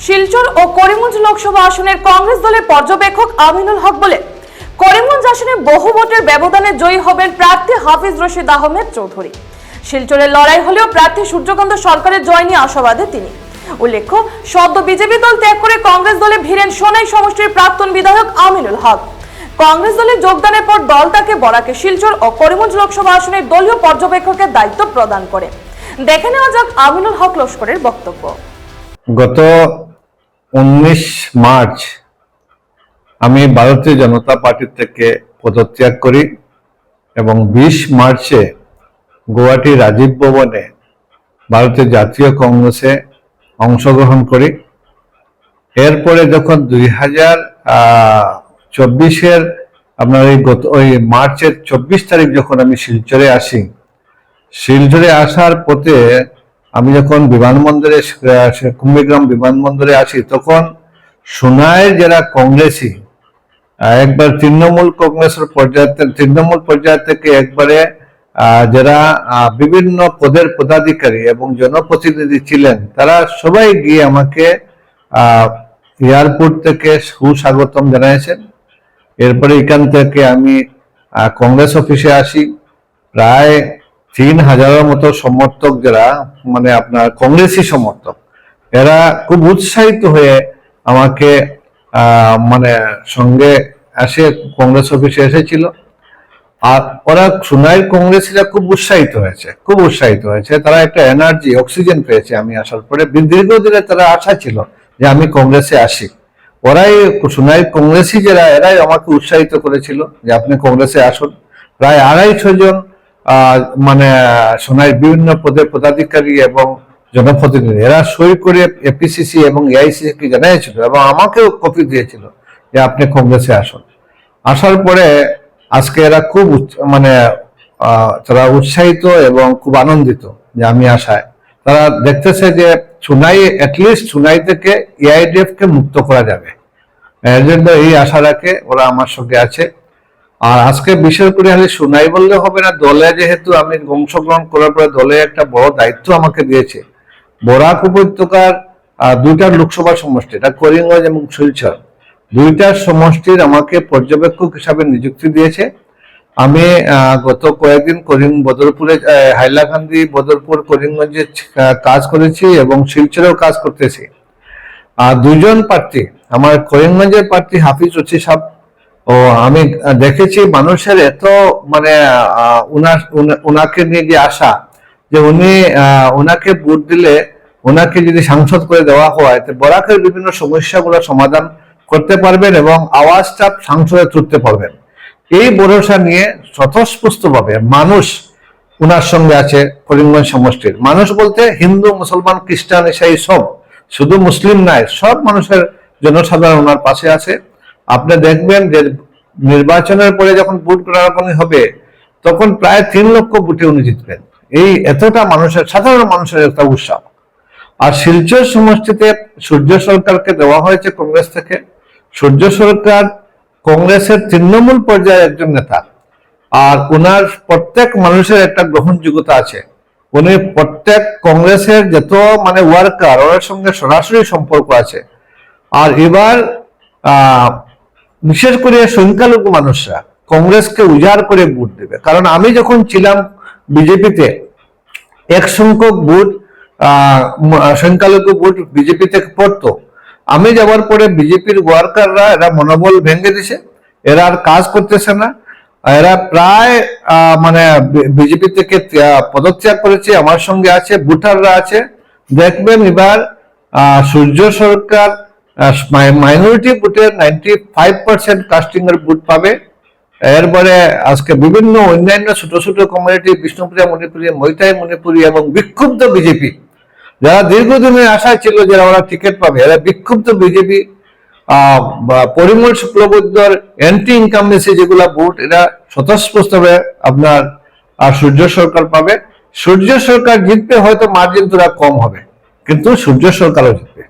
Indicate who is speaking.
Speaker 1: শিলচর ও করিমগঞ্জ লোকসভা আসনের কংগ্রেস দলের পর্যবেক্ষক আমিনুল হক বলে, করিমগঞ্জ আসনে বহু ভোটের ব্যবধানে জয়ী হবেন প্রার্থী হাফিজ রশিদ আহমেদ চৌধুরী। শিলচরের লড়াই হলেও প্রার্থী সূর্যকান্ত সরকারের জয় নিয়ে আশাবাদী তিনি। উল্লেখ্য, সদ্য বিজেপি দল ত্যাগ করে কংগ্রেস দলে ভিড়েন সোনাই সমষ্টির প্রাক্তন বিধায়ক আমিনুল হক। কংগ্রেস দলে যোগদানের পর দল তাকে বরাকে শিলচর ও করিমগঞ্জ লোকসভা আসনের দলীয় পর্যবেক্ষকের দায়িত্ব প্রদান করে। দেখে নেওয়া যাক আমিনুল হক লস্করের বক্তব্য।
Speaker 2: গত 19 মার্চ আমি ভারতীয় জনতা পার্টি থেকে পদত্যাগ করি এবং 20 মার্চে গুয়াহাটি রাজীব ভবনে ভারতীয় জাতীয় কংগ্রেসে অংশগ্রহণ করি। এরপরে যখন 2024-এর আপনার ওই মার্চের 24 তারিখ যখন আমি শিলচরে আসি, শিলচরে আসার পথে আমি যখন বিমানবন্দরে কুম্ভীগ্রাম বিমানবন্দরে আসি, তখন সোনাইয়ের যারা কংগ্রেসী একবার তৃণমূল কংগ্রেসের তৃণমূল পর্যায় থেকে একবারে যারা বিভিন্ন পদের পদাধিকারী এবং জনপ্রতিনিধি ছিলেন, তারা সবাই গিয়ে আমাকে এয়ারপোর্ট থেকে সুস্বাগতম জানিয়েছেন। এরপরে এখান থেকে আমি কংগ্রেস অফিসে আসি। প্রায় 3000-এর মতো সমর্থক, যারা মানে আপনার কংগ্রেসি সমর্থক, এরা খুব উৎসাহিত হয়ে আমাকে মানে সঙ্গে আসে কংগ্রেস অফিসে এসেছিল। আর ওরা সোনাইয়ের কংগ্রেসীরা খুব উৎসাহিত হয়েছে। তারা একটা এনার্জি, অক্সিজেন পেয়েছে আমি আসার পরে। দীর্ঘদিনে তারা আশা ছিল যে আমি কংগ্রেসে আসি। ওরাই সোনাইয়ের কংগ্রেসী যারা, এরাই আমাকে উৎসাহিত করেছিল যে আপনি কংগ্রেসে আসুন। প্রায় 250 জন মানে সোনাইয়ের বিভিন্ন পদের পদাধিকারী এবং জনপ্রতিনিধি, এরা সই করে এপিসিসি এবং এআইসিসি কে জানিয়েছিল এবং আমাকেও কপি দিয়েছিল যে আপনি কংগ্রেসে আসুন। আসার পরে আজকে এরা খুব মানে তারা উৎসাহিত এবং খুব আনন্দিত যে আমি আসায়। তারা দেখতেছে যে সোনাই, অ্যাটলিস্ট সোনাই থেকে এআইডিএফ কে মুক্ত করা যাবে, এর জন্য এই আশা রাখে ওরা আমার সঙ্গে আছে। আর আজকে বিশেষ করে আমি সোনাই বললে হবে না, দলে যেহেতু আমি অংশগ্রহণ করার পরে দলে একটা বড় দায়িত্ব আমাকে দিয়েছে। বরাক উপত্যকার 2টা লোকসভা সমষ্টি, এটা করিমগঞ্জ এবং শিলচর, 2টা সমষ্টির আমাকে পর্যবেক্ষক হিসাবে নিযুক্তি দিয়েছে। আমি গত কয়েকদিন বদরপুরে, হাইলাকান্দি, বদরপুর, করিমগঞ্জে কাজ করেছি এবং শিলচরেও কাজ করতেছি। আর 2জন প্রার্থী, আমার করিমগঞ্জের প্রার্থী হাফিজ রশিদ সাহেব, ও আমি দেখেছি মানুষের এত মানে উনাকে নিয়ে যে আশা, যে উনাকে ভোট দিলে, ওনাকে যদি সাংসদ করে দেওয়া হয়, তো বরাকের বিভিন্ন সমস্যাগুলো সমাধান করতে পারবেন এবং আওয়াজটা সংসদে তুলতে পারবেন। এই ভরসা নিয়ে স্বতঃস্ফূর্তভাবে মানুষ উনার সঙ্গে আছে। করিমগঞ্জ সমষ্টির মানুষ বলতে হিন্দু, মুসলমান, খ্রিস্টান, ইসাই সব, শুধু মুসলিম নাই, সব মানুষের জনসাধারণ ওনার পাশে আছে। আপনি দেখবেন যে নির্বাচনের পরে যখন ভোট গণনা হবে, তখন প্রায় 3 লক্ষ ভোটে উনি জিতবেন। এই এতটা মানুষের, সাধারণ মানুষের একটা উৎসাহ। আর শিলচর সমষ্টিতে সূর্য সরকারকে দেওয়া হয়েছে কংগ্রেস থেকে। সূর্য সরকার কংগ্রেসের তৃণমূল পর্যায়ে একজন নেতা, আর উনার প্রত্যেক মানুষের একটা গ্রহণযোগ্যতা আছে। উনি প্রত্যেক কংগ্রেসের যত মানে ওয়ার্কার, ওর সঙ্গে সরাসরি সম্পর্ক আছে। আর এবার বিশেষ করে সংখ্যালঘু মানুষরা কংগ্রেসকে উজাড় করে ভোট দেবে। কারণ আমি যখন ছিলাম বিজেপিতে, এক সংখ্যক ভোট সংখ্যালঘু ভোট বিজেপি থেকে পড়তো। আমি যাওয়ার পরে বিজেপির ওয়ার্কাররা এরা মনোবল ভেঙে দিছে, এরা আর কাজ করতেছে না। এরা প্রায় মানে বিজেপি থেকে পদত্যাগ করেছে, আমার সঙ্গে আছে, ভোটাররা আছে। দেখবেন এবার সূর্য সরকার মাইনরিটি ভোটের 95% কাস্টিং এর ভোট পাবে। এরপরে আজকে বিভিন্ন অন্যান্য ছোট ছোট কমিউনিটি, বিষ্ণুপ্রিয়া মণিপুরী, মৈতাই মণিপুরী এবং বিক্ষুব্ধ বিজেপি, যারা দীর্ঘদিনের আশায় ছিল যে ওরা টিকিট পাবে, এরা বিক্ষুব্ধ বিজেপি, পরিমল শুক্লবৈদ্যর অ্যান্টি ইনকামবেন্সি যেগুলা ভোট, এরা স্বতঃস্ফূর্তভাবে আপনার সূর্য সরকার পাবে। সূর্য সরকার জিতবে, হয়তো মার্জিন তোরা কম হবে, কিন্তু সূর্য সরকারও জিতবে।